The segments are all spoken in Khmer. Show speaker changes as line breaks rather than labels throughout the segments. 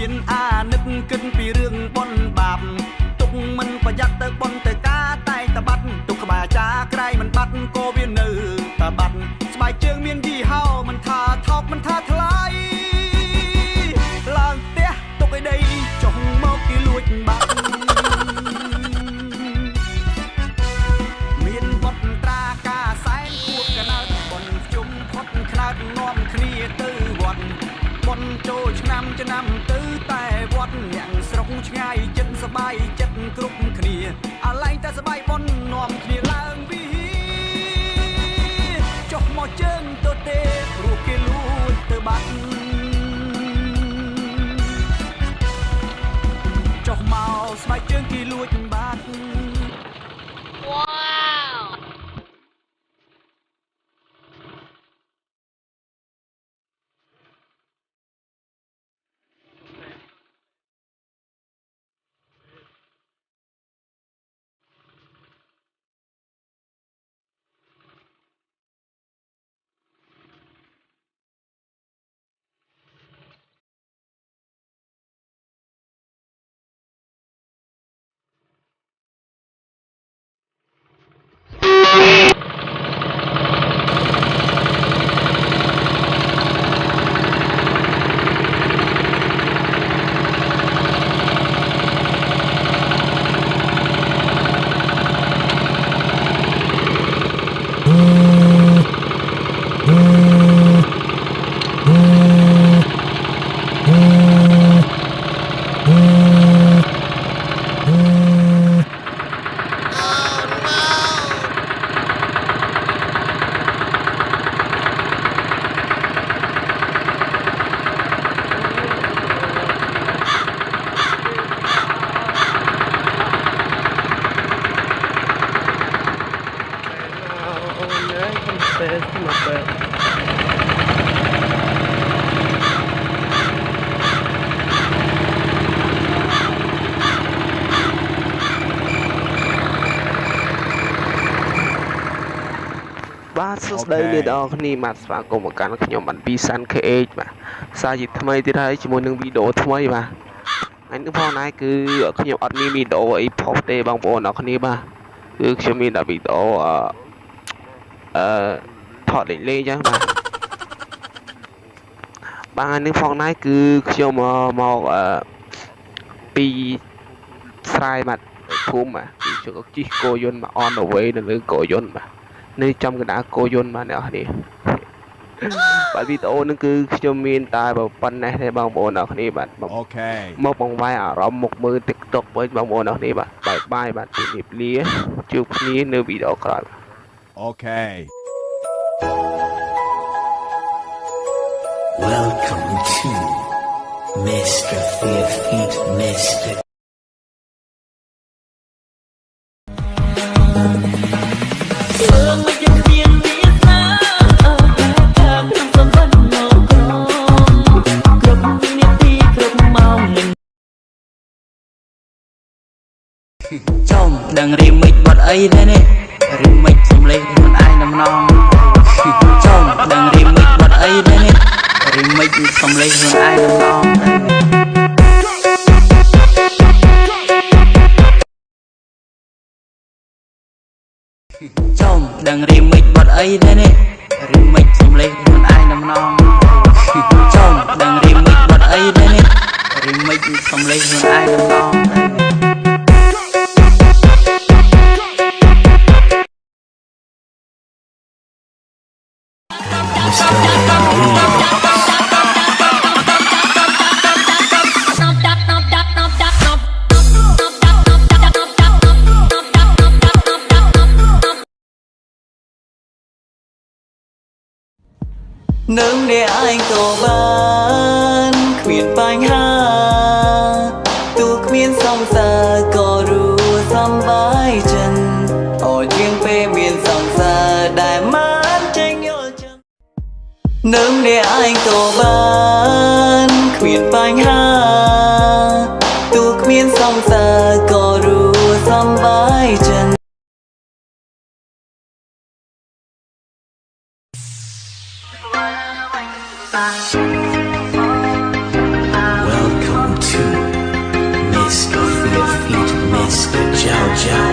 មានអានឹកគិតពីរឿងបនបាបទុកមិនប្រយ័ត្នទៅបនទៅការតែតបាត់ទុកក្បាលចាក្រៃមិនបាត់ក៏វានៅតបាត់ស្បែកជើងមានយីហោមិនថាថោកមិនថាថ្លៃឡើងផ្ទះទុកឲ្យដីចុះមកគេលួចបាត់មានបត់ត្រាការសែនគួតកណើតបនជុំផុតខ្នោតនាំគ្នាទៅវត្តបនចូលឆ្នាំទៅតែវត្តអ្នកស្រុកឆ្ងាយចិត្តសបាយចិត្តគ្រប់គ្នាអាឡែងតែសបាយបននាំគ្នាឡើងវិចុះមកជើងទៅទេព្រោះគេលួចទៅបាត់ចុះមកស្បែកជើងគេលួចបាត់បាទសួស្តីអ្នកនរគ្នាបាទស្វាគមន៍មកកាន់ខ្ញុំបានពីសាន់ KH បាទសារជាថ្មីទៀតហើយជាមួយនឹងវីដេអូថ្មីបាទហើយនឹងផងដែរគឺខ្ញុំអត់មានវីដេអូអីផុសទេបងប្អូនអរគ្នាបាទគឺខ្ញុំមានតែវីដេអូថតលេងចឹងបាទនឹងផងដែរគឺខ្ញុំមកពីស្រែបាទភូមិបាទគឺជិះគោយន្តមក on the way នៅលើគោយន្តបាទនៅចំកណ្ដាលគោយន្តបាទអ្នកនរបាទវីដេអូនេះគឺខ្ញុំមានតែប៉ុណ្ណេះទេបងប្អូនអ្នកនរបាទអូខេមកបង្វែរអារម្មណ៍មកមើល TikTok វិញបងប្អូនអ្នកនរបាទបាយបាទជំរាបលាជួបគ្នានៅវីដេអូក្រោយអូខេ
Welcome to Mr. Feet Mr.
Chồng đừng remix bật ấy thế này remix xong lên mình ai nằm non chồng đừng remix bật ấy thế này remix xong lên mình ai nằm non chồng đừng remix bật ấy thế này remix xong lên mình ai nằm non chồng đừng remix bật ấy thế này remix xong lên mình ai nằm non
nâng để anh cầu ban khuyên bánh ha tu khuyên song xa có ru xăm vai chân ở chuyên phê miền song xa đại mát tranh nhô chân nâng để anh cầu ban khuyên bánh ha tu khuyên song xa có ru xăm vai chân
Welcome Mr. Jow Jow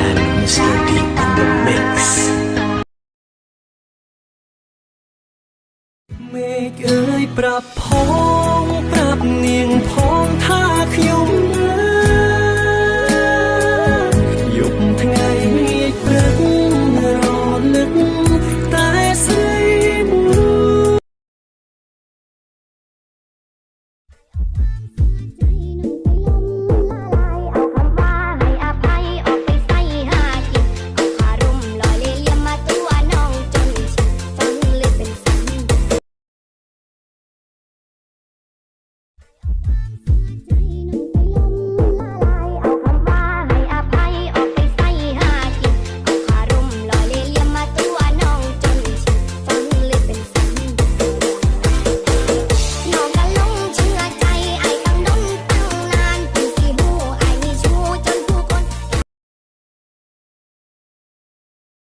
and Mr. Deep in the mix.
เมฆเอ้ยปรับพ้องปรับเนียงพ้องท่าขยมหยุดថ្ងៃងាយព្រឹករលឹកតែស្រីមួយ
Hãy subscribe cho kênh Ghiền Mì Gõ để không bỏ lỡ